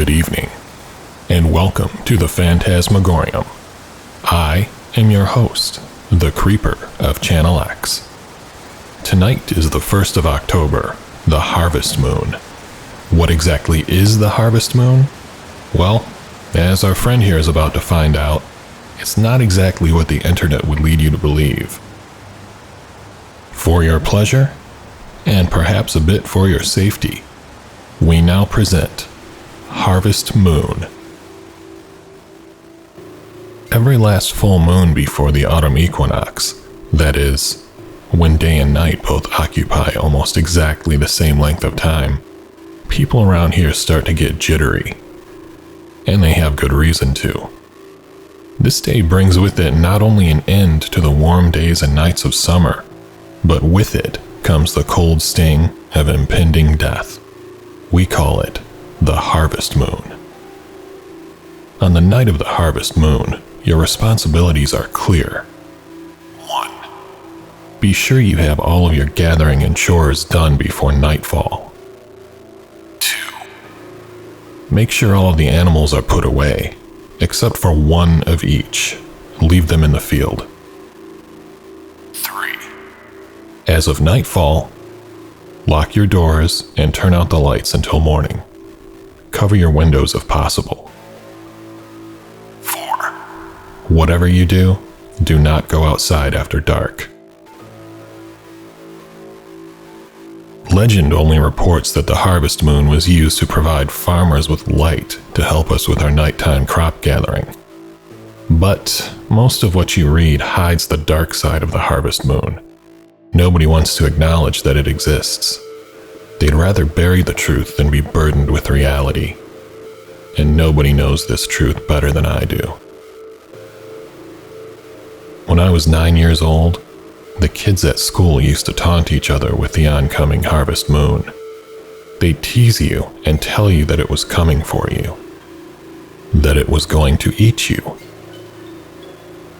good evening, and welcome to the Phantasmagorium. I am your host, the Creeper of Channel X. Tonight is the 1st of October, the Harvest Moon. What exactly is the Harvest Moon? Well, as our friend here is about to find out, it's not exactly what the internet would lead you to believe. For your pleasure, and perhaps a bit for your safety, we now present Harvest Moon. Every last full moon before the autumn equinox, that is, when day and night both occupy almost exactly the same length of time, people around here start to get jittery. And they have good reason to. This day brings with it not only an end to the warm days and nights of summer, but with it comes the cold sting of impending death. We call it the Harvest Moon. On the night of the Harvest Moon, your responsibilities are clear. 1. Be sure you have all of your gathering and chores done before nightfall. 2. Make sure all of the animals are put away, except for one of each. Leave them in the field. 3. As of nightfall, lock your doors and turn out the lights until morning. Cover your windows if possible. 4. Whatever you do not go outside after dark. Legend only reports that the harvest moon was used to provide farmers with light to help us with our nighttime crop gathering. But most of what you read hides the dark side of the harvest moon. Nobody wants to acknowledge that it exists. They'd rather bury the truth than be burdened with reality. And nobody knows this truth better than I do. When I was 9 years old, the kids at school used to taunt each other with the oncoming harvest moon. They'd tease you and tell you that it was coming for you. That it was going to eat you.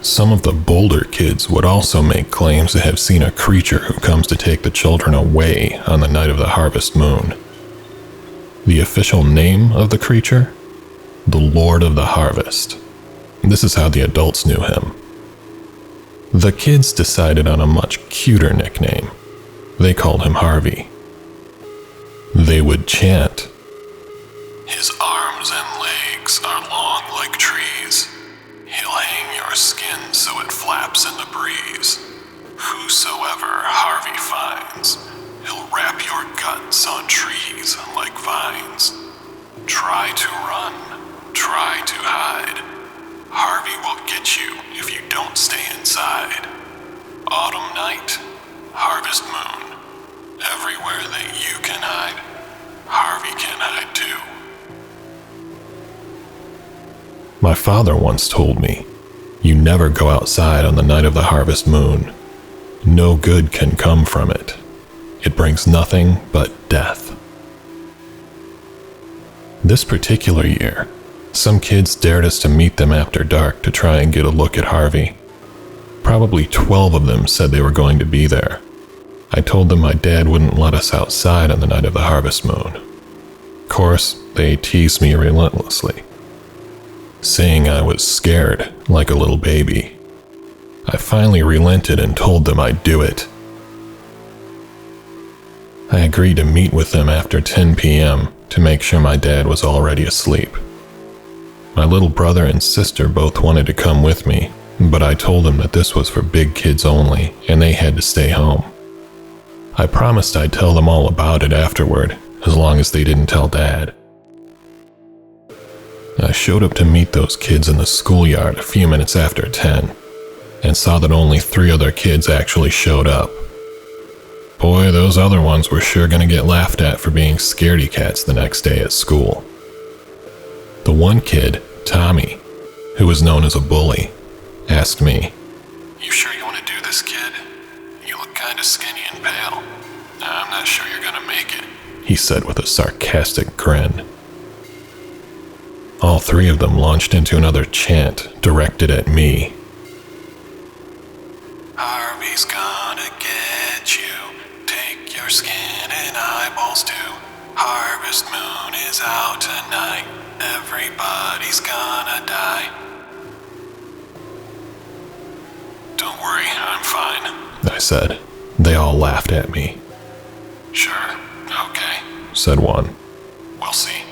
Some of the bolder kids would also make claims to have seen a creature who comes to take the children away on the night of the harvest moon. The official name of the creature? The Lord of the Harvest. This is how the adults knew him. The kids decided on a much cuter nickname. They called him Harvey. They would chant, "His arms and legs are long like trees. He'll hang your skin so it flaps in the breeze. Whosoever Harvey finds, he'll wrap your guts on trees like vines. Try to run, try to hide. Harvey will get you if you don't stay inside. Autumn night, harvest moon. Everywhere that you can hide, Harvey can hide too." My father once told me, "You never go outside on the night of the harvest moon. No good can come from it. It brings nothing but death." This particular year, some kids dared us to meet them after dark to try and get a look at Harvey. Probably 12 of them said they were going to be there. I told them my dad wouldn't let us outside on the night of the harvest moon. Of course, they teased me relentlessly, saying I was scared like a little baby. I finally relented and told them I'd do it. I agreed to meet with them after 10 p.m. to make sure my dad was already asleep. My little brother and sister both wanted to come with me, but I told them that this was for big kids only and they had to stay home. I promised I'd tell them all about it afterward, as long as they didn't tell Dad. I showed up to meet those kids in the schoolyard a few minutes after 10, and saw that only 3 other kids actually showed up. Boy, those other ones were sure gonna get laughed at for being scaredy cats the next day at school. The one kid, Tommy, who was known as a bully, asked me, "You sure you want to do this, kid? You look kinda skinny and pale. I'm not sure you're gonna make it," he said with a sarcastic grin. All 3 of them launched into another chant directed at me. "Harvey's gonna get you. Take your skin and eyeballs too. Harvest moon is out tonight. Everybody's gonna die. Don't worry, I'm fine, I said. They all laughed at me. Sure, okay, said one. We'll see.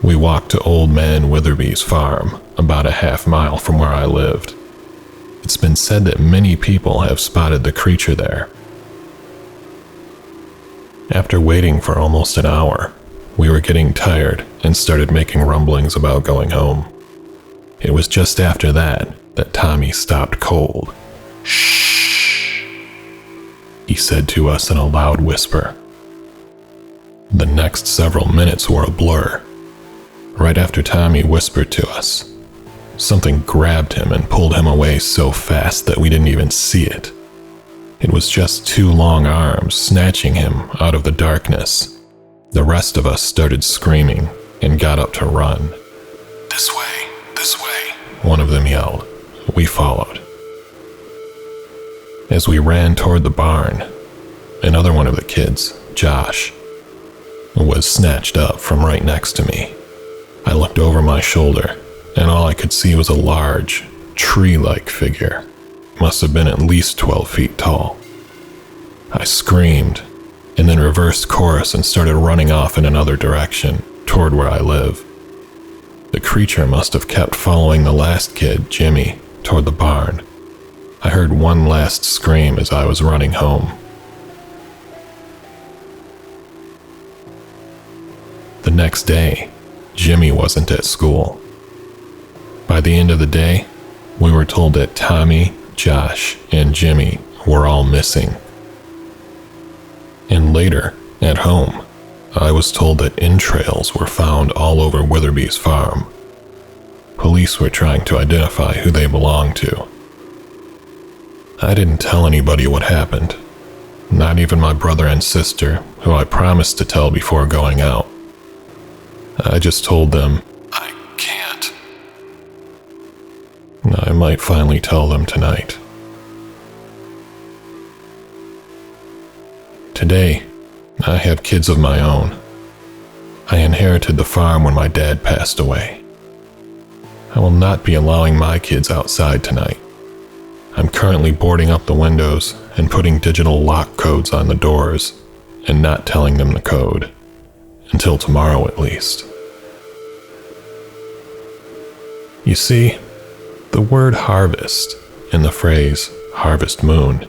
We walked to Old Man Witherby's farm, about a half-mile from where I lived. It's been said that many people have spotted the creature there. After waiting for almost an hour, we were getting tired and started making rumblings about going home. It was just after that Tommy stopped cold. Shh, he said to us in a loud whisper. The next several minutes were a blur. Right after Tommy whispered to us, something grabbed him and pulled him away so fast that we didn't even see it. It was just two long arms snatching him out of the darkness. The rest of us started screaming and got up to run. This way, one of them yelled. We followed. As we ran toward the barn, another one of the kids, Josh, was snatched up from right next to me. I looked over my shoulder, and all I could see was a large, tree-like figure. Must have been at least 12 feet tall. I screamed, and then reversed course and started running off in another direction, toward where I live. The creature must have kept following the last kid, Jimmy, toward the barn. I heard one last scream as I was running home. The next day, Jimmy wasn't at school. By the end of the day, we were told that Tommy, Josh, and Jimmy were all missing. And later, at home, I was told that entrails were found all over Witherby's farm. Police were trying to identify who they belonged to. I didn't tell anybody what happened, not even my brother and sister, who I promised to tell before going out. I just told them, I can't. I might finally tell them tonight. Today, I have kids of my own. I inherited the farm when my dad passed away. I will not be allowing my kids outside tonight. I'm currently boarding up the windows and putting digital lock codes on the doors and not telling them the code. Until tomorrow at least. You see, the word harvest in the phrase harvest moon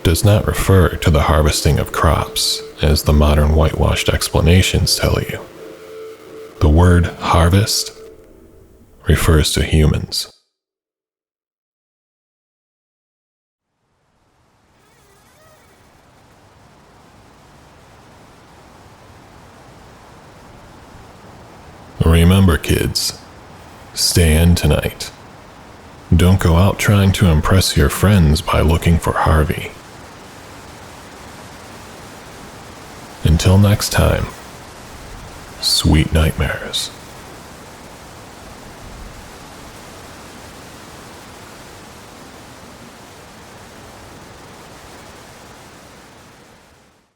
does not refer to the harvesting of crops, as the modern whitewashed explanations tell you. The word harvest refers to humans. Remember, kids, stay in tonight. Don't go out trying to impress your friends by looking for Harvey. Until next time, sweet nightmares.